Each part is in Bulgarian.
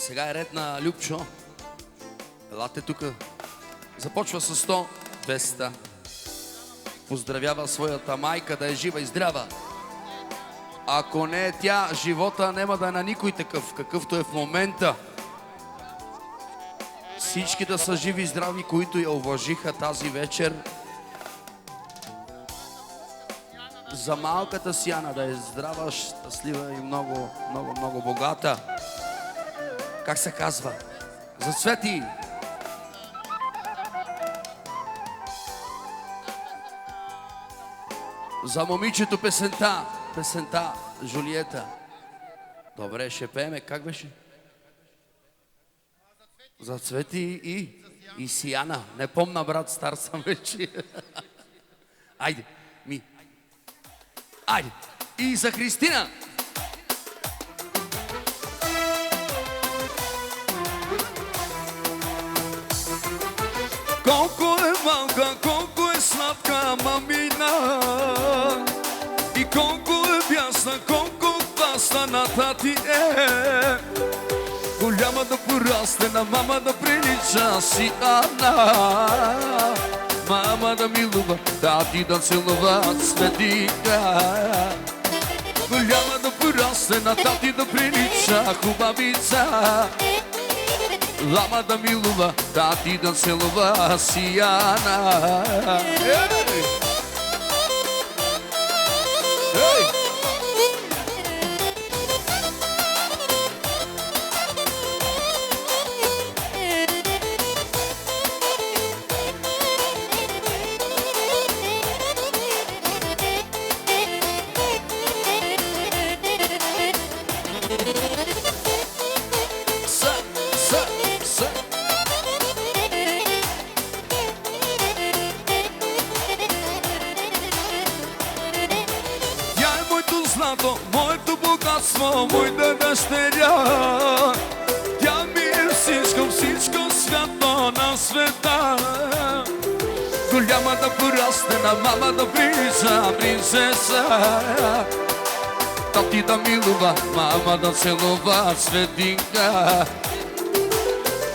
Сега е ред на Любчо. Елате тука. Започва с 100, 200. Поздравява своята майка да е жива и здрава. Ако не е тя, живота няма да е на никой такъв, какъвто е в момента. Всички да са живи и здрави, които я уважиха тази вечер. За малката Сияна да е здрава, щастлива и много, много, много богата. Как се казва? За Цвети! За момичето песента. Песента, Жулиета. Добре, ще пееме. Как беше? За Цвети и Сияна. Не помна, брат, стар съм вече. Айде, ми. Айде. И за Христина. Колко е малка, колко е сладка мамина, и колко е бясна, колко класна на тати е. Голяма да порасне, на мама да прилича Сияна. Мама да милува, тати да целува Цветика. Голяма да порасне, на тати да прилича хубавица. Мама да милува, тати да целува Сияна. Ей! Ей! Моето богатство, моята дъщеря. Тя ми е всичко, всичко свято на света. Голяма да порасне, на мама да прилича принцеса. Тати да милува, мама да целува Цветинка.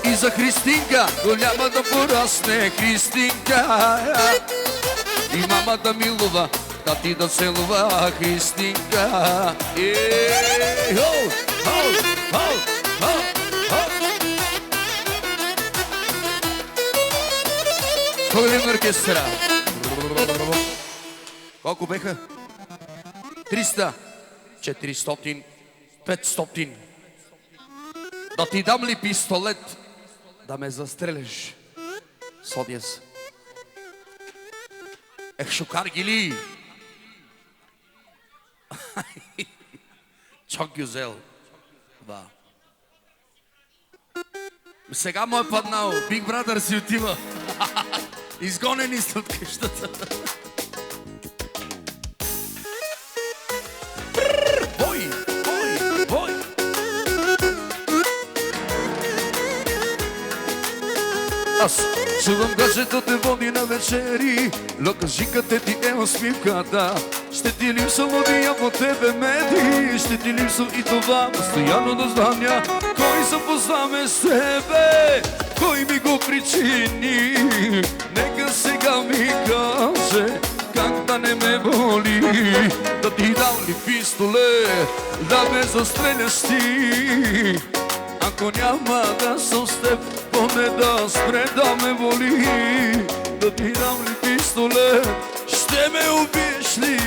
И за Христинка, голяма да порасне Христинка. И мама да милува, тати да целува Христинка. Хо, хо, хо, хо, хо. Погледим на оркестъра. Колко беха? 300, 400, 500. Да ти дам ли пистолет да ме застреляш? Содия се. Шукар гили. Çok güzel. Да. Сега му е паднал. Big Brother си отива. Изгонени сте от къщата. Бой! Бой! Бой! Аз чувам гаджето те води на вечери. Локажиката ти е усмивката. Ще ти липсва лудия по тебе меди. Ще ти липсва и това постоянно да знаня. Кой запознаме с тебе? Кой ми го причини? Нека сега ми каже как да не ме боли. Да ти дам ли пистолет да ме застреляш ти? Ако няма да съм с теб, поне да спре да ме боли. Да ти дам ли пистолет, ще ме убиеш ли?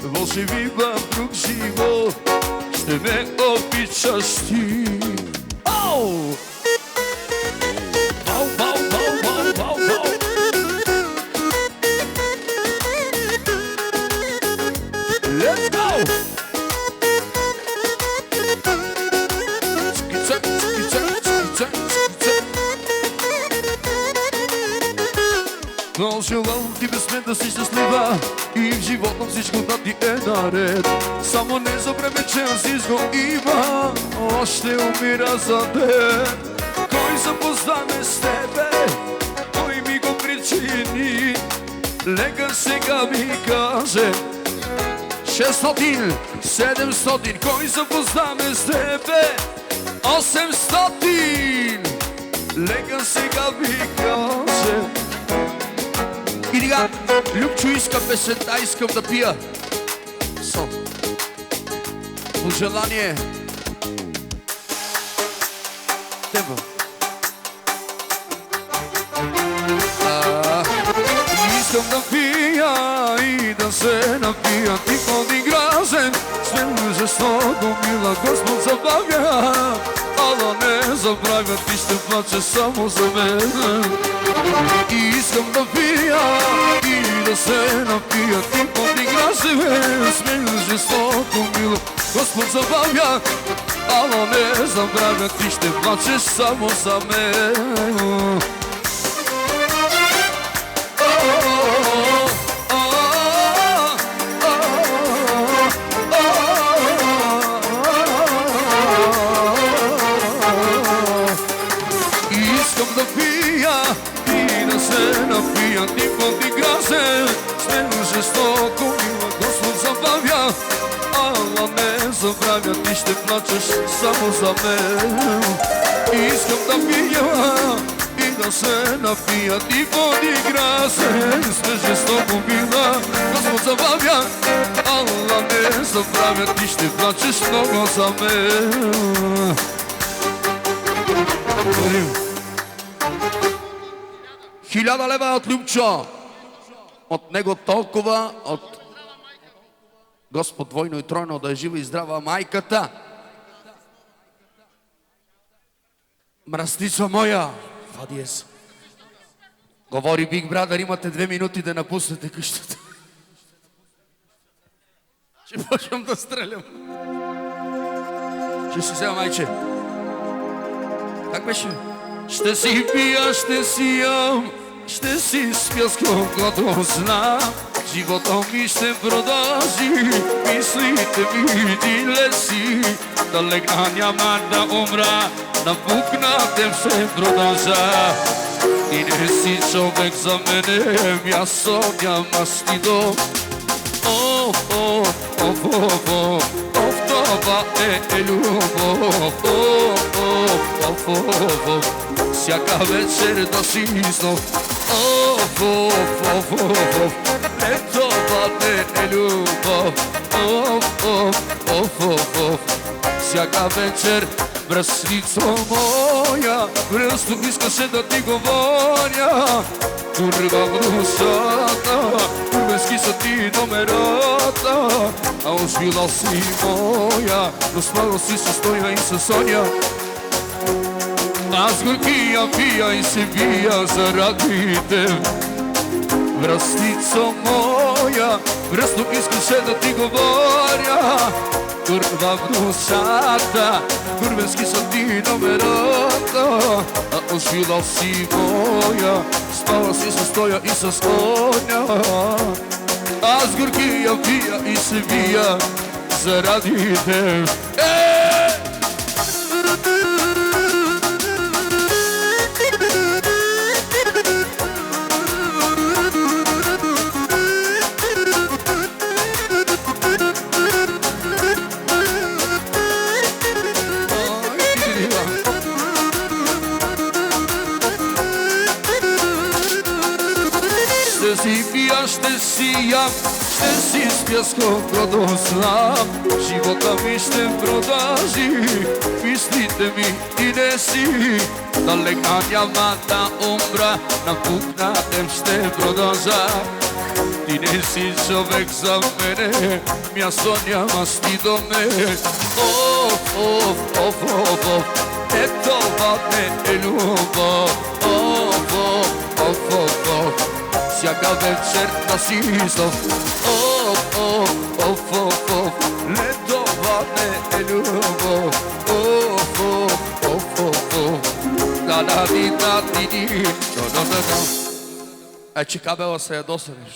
Може би в друг живот ще ме обичаш ти. Ау! Бау, бау, бау, бау, бау, бау. Let's go! Но желавам ти без мен да си щастлива и в живота всичко да ти е наред. Само не забравяй, че Азис го има, още умира за теб. Кой запознаме с тебе? Кой ми го причини? Нека сега ми каже 600, 700, кой запознаме с тебе? 800, лека сега вика се. И сега, Любчо иска песента, искам да пия. Пожелание. Темпо. Искам да пия и да се напия, ти ходи грозен, смело жестоко мила Господ забавя, ала не забравя, ти ще плаче само за мен. И искам да пия и да се напия, ти ходи грозен, смело жестоко мила Господ забавя, ала не забравя, ти ще плачеш само за мен. Искам да пия и да се напия, ти ходи грозен, смело жестоко мила Господ забавя, ала не забравя, ти ще плачеш само за мен. Искам да пия и да се напия, ти ходи грозен, смело жестоко мила Господ забавя, ала не забравя, ти ще плачеш много за мен. 1000 лева от Любчо. От него толкова, от Господ двойно и тройно да е жива и здрава майката. Мръсница моя. Фадиес. Говори Биг Брадър, имате 2 минути да напуснете къщата. Ще почвам да стрелям. Ще си взема, майче. Как беше? Ще си пия, ще си ям, ще си спя с когото знам. Живота ми ще продължи, мислите ми диле си. Да легна, няма да умра, напукнатем ще продължа. Ти не си човек за мене, място няма стидо. Това е любов. Всяка вечер да си знов. Не, това не е любов. Всяка вечер, бръсница моя, просто искаше да ти говоря. Курва в душата, курвенски са ти номерата, а ожила си моя, но смало си с Тоя и с Соня. Аз горкия пия и се бия заради теб. Връстница моя, връстно искаше да ти говоря. Курва в душата, курвенски са ти номерата, а ожила си моя, спала си с Тоя и с Коня. Аз горкия пия и се бия заради теб. Ще си ям, ще си спя с когото знам. Живота ми ще продължи, мислите ми и не си. Да легна, няма да умра, напукнатем ще продължа. Ти не си човек за мене, място няма си до мен. Е, това не е любов. Всяка вечер да си знов. Не, това не е любов. Да-да-ди-да-ди-ди. Че кабела се ядоса нещо.